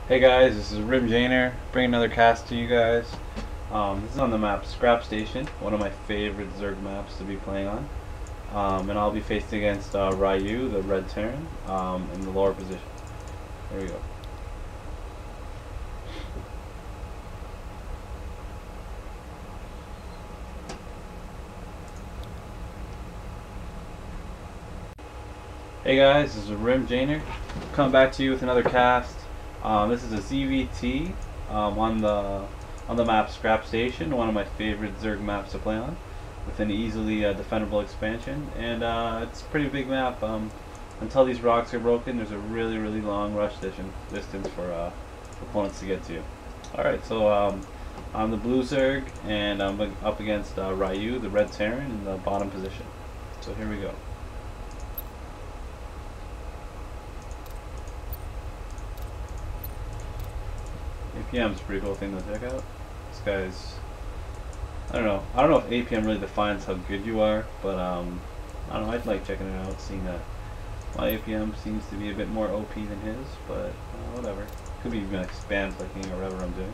Hey guys, this is Rim Jainer, bringing another cast to you guys. This is on the map Scrap Station, one of my favorite Zerg maps to be playing on. And I'll be facing against Ryu, the Red Terran, in the lower position. There we go. Hey guys, this is Rim Jainer, coming back to you with another cast. This is a ZvT on the map Scrap Station, one of my favorite Zerg maps to play on, with an easily defendable expansion, and it's a pretty big map. Until these rocks are broken, there's a really long rush distance for opponents to get to. Alright, so I'm the blue Zerg, and I'm up against Ryu, the red Terran, in the bottom position. So here we go. APM is a pretty cool thing to check out. This guy's, I don't know if APM really defines how good you are, but I don't know, I'd like checking it out, seeing that my APM seems to be a bit more OP than his, but whatever. Could be even spam clicking or whatever I'm doing.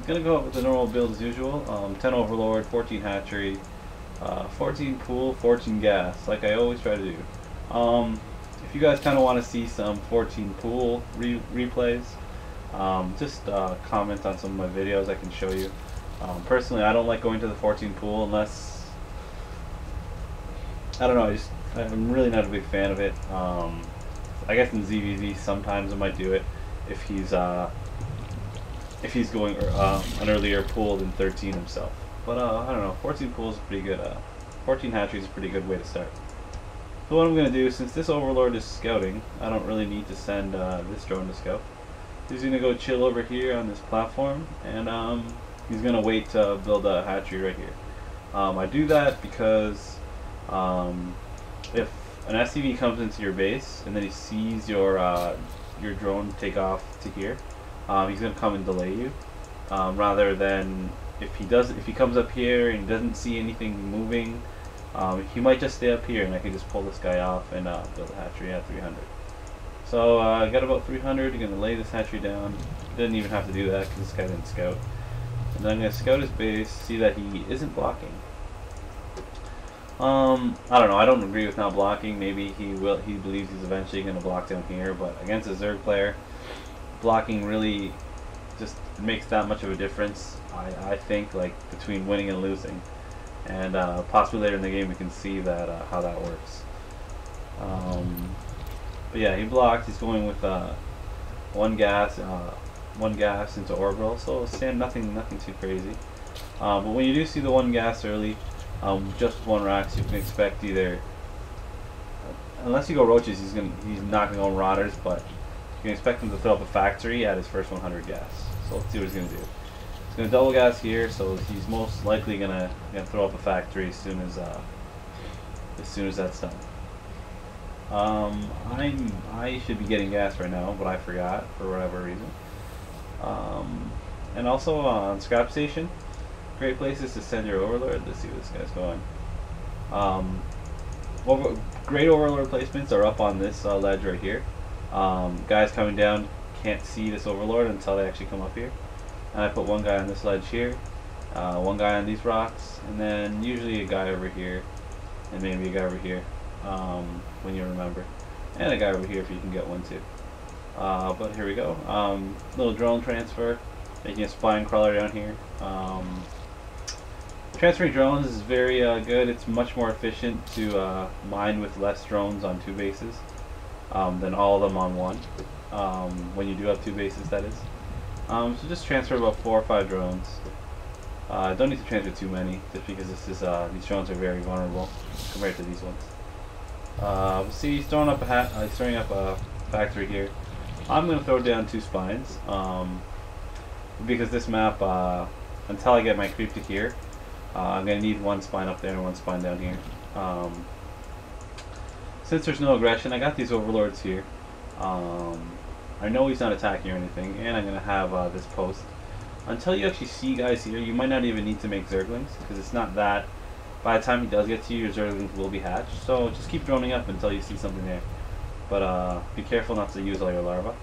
Gonna go up with the normal build as usual. 10 Overlord, 14 Hatchery, 14 Pool, 14 Gas, like I always try to do. If you guys kind of want to see some 14 Pool replays, just comment on some of my videos. I can show you. Personally, I don't like going to the 14 Pool unless, I don't know, I'm really not a big fan of it. I guess in ZvT sometimes I might do it if he's going an earlier pool than 13 himself. But I don't know, 14 Pool is pretty good. 14 Hatchery is a pretty good way to start. So what I'm going to do, since this Overlord is scouting, I don't really need to send this drone to scout. He's going to go chill over here on this platform, and he's going to wait to build a hatchery right here. I do that because if an SCV comes into your base and then he sees your drone take off to here, he's going to come and delay you. Rather than if he comes up here and doesn't see anything moving, he might just stay up here and I can just pull this guy off and build a hatchery at 300. So I got about 300. You're gonna lay this hatchery down. Didn't even have to do that because this guy didn't scout. And then I'm gonna scout his base, see that he isn't blocking. I don't know. I don't agree with not blocking. Maybe he will. He believes he's eventually gonna block down here. But against a Zerg player, blocking really just makes that much of a difference. I think, like, between winning and losing. And possibly later in the game we can see that how that works. But yeah, he blocked. He's going with one gas into orbital, so nothing too crazy. But when you do see the one gas early, just with one racks, you can expect either, unless you go roaches, he's not gonna go marauders, but you can expect him to throw up a factory at his first 100 gas. So let's see what he's gonna do. He's gonna double gas here, so he's most likely gonna throw up a factory as soon as that's done. I should be getting gas right now, but I forgot for whatever reason. And also on Scrap Station, great places to send your Overlord. Let's see where this guy's going. Great Overlord placements are up on this ledge right here. Guys coming down can't see this Overlord until they actually come up here. And I put one guy on this ledge here, one guy on these rocks, and then usually a guy over here, and maybe a guy over here. When you remember, and a guy over here if you can get one too. But here we go. Little drone transfer, making a spine crawler down here. Transferring drones is very good. It's much more efficient to mine with less drones on two bases than all of them on one. When you do have two bases, that is. So just transfer about 4 or 5 drones. Don't need to transfer too many, just because these drones are very vulnerable compared to these ones. See, he's throwing up a factory here. I'm going to throw down 2 spines, because this map, until I get my creep to here, I'm going to need 1 spine up there and 1 spine down here. Since there's no aggression, I got these Overlords here. I know he's not attacking or anything, and I'm going to have this post. Until you actually see guys here, you might not even need to make Zerglings, because it's not that. By the time he does get to you, your Zerglings will be hatched. So just keep droning up until you see something there. But be careful not to use all your larvae.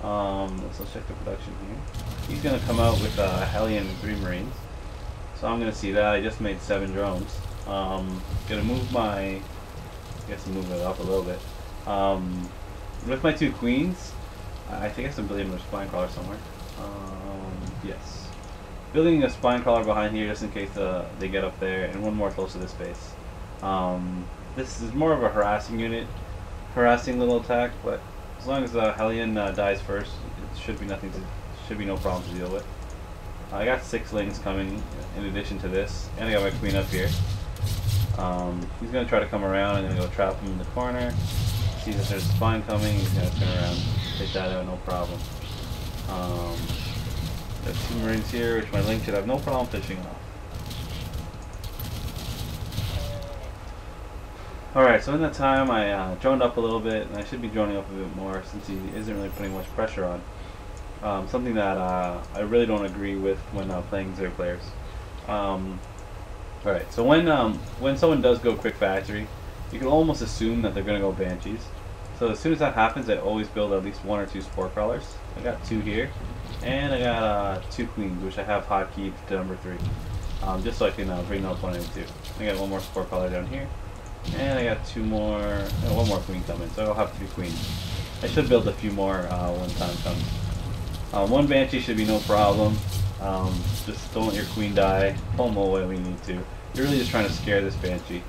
Let's check the production here. He's gonna come out with Hellion 3 Marines. So I'm gonna see that. I just made 7 drones. Gonna move my, I guess move it up a little bit. With my 2 queens, I think I have building a spine crawler somewhere. Yes. Building a spine crawler behind here just in case they get up there, and one more close to this base. This is more of a harassing unit, harassing little attack, but as long as the Hellion dies first, it should be no problem to deal with. I got 6 lings coming in addition to this, and I got my queen up here. He's gonna try to come around. I'm gonna go trap him in the corner. Sees that there's a spine coming. He's gonna turn around, take that out, no problem. There's 2 Marines here, which my link should have no problem fishing off. Alright, so in that time I droned up a little bit, and I should be droning up a bit more since he isn't really putting much pressure on. Something that I really don't agree with when playing Zerg players. Alright, so when someone does go quick factory, you can almost assume that they're going to go Banshees. So as soon as that happens, I always build at least 1 or 2 Spore Crawlers. I got 2 here, and I got 2 Queens, which I have hotkeyed to number 3, just so I can bring up 1 and 2. I got 1 more Spore Crawler down here. And I got 2 more, 1 more queen coming, so I'll have 3 queens. I should build a few more when time comes. 1 Banshee should be no problem. Just don't let your queen die. Pull them away when you need to. You're really just trying to scare this Banshee.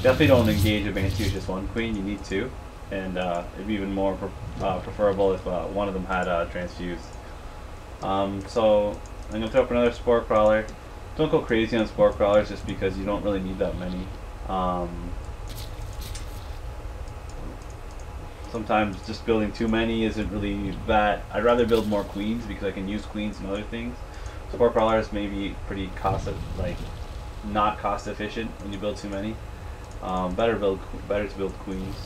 Definitely don't engage a Banshee with just 1 queen, you need 2. And it'd be even more preferable if one of them had transfused. So I'm going to throw up another Spore Crawler. Don't go crazy on Spore Crawlers just because you don't really need that many. Sometimes just building too many isn't really that. I'd rather build more queens because I can use queens and other things. Spore Crawlers may be pretty not cost efficient when you build too many. Better to build queens,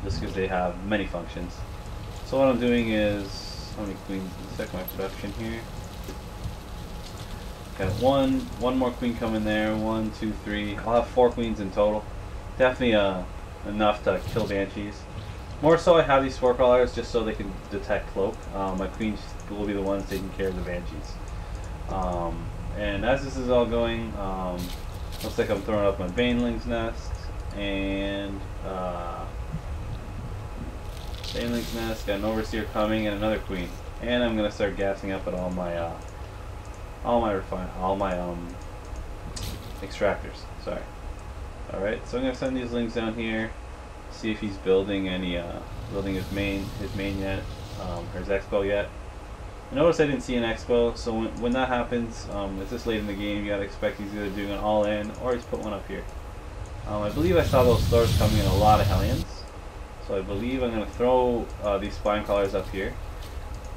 just because they have many functions. So what I'm doing is, how many queens? Let's check my production here. Got one more queen coming there. 1, 2, 3. I'll have 4 queens in total. Definitely enough to kill Banshees. More so, I have these Spore Crawlers just so they can detect cloak. My queens will be the ones taking care of the Banshees. And as this is all going, looks like I'm throwing up my Baneling's nest and Baneling's nest. Got an Overseer coming and another queen. And I'm gonna start gassing up at all my extractors. Sorry. All right, so I'm gonna send these links down here. See if he's building any building his main yet, or his expo yet. Notice I didn't see an expo, so when that happens, it's this late in the game. You gotta expect he's either doing an all-in or he's put one up here. I believe I saw those Thors coming in a lot of Hellions, so I believe I'm gonna throw these Spine Crawlers up here,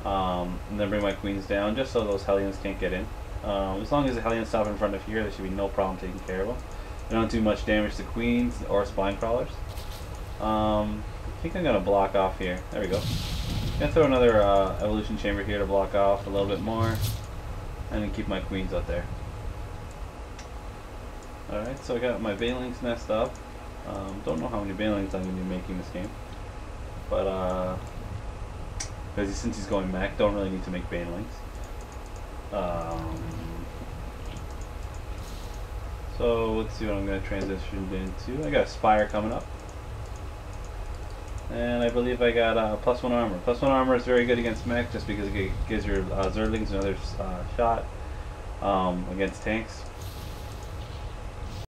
and then bring my queens down just so those Hellions can't get in. As long as the Hellions stop in front of here, there should be no problem taking care of them. They don't do much damage to queens or Spine Crawlers. I think I'm gonna block off here. There we go. I'm gonna throw another evolution chamber here to block off a little bit more, and then keep my queens up there. Alright, so I got my Baneling's nest up. Don't know how many Banelings I'm gonna be making this game, but because since he's going mech, don't really need to make Banelings. So let's see what I'm gonna transition into. I got a Spire coming up. And I believe I got +1 armor. +1 armor is very good against mech just because it gives your Zerglings another shot against tanks.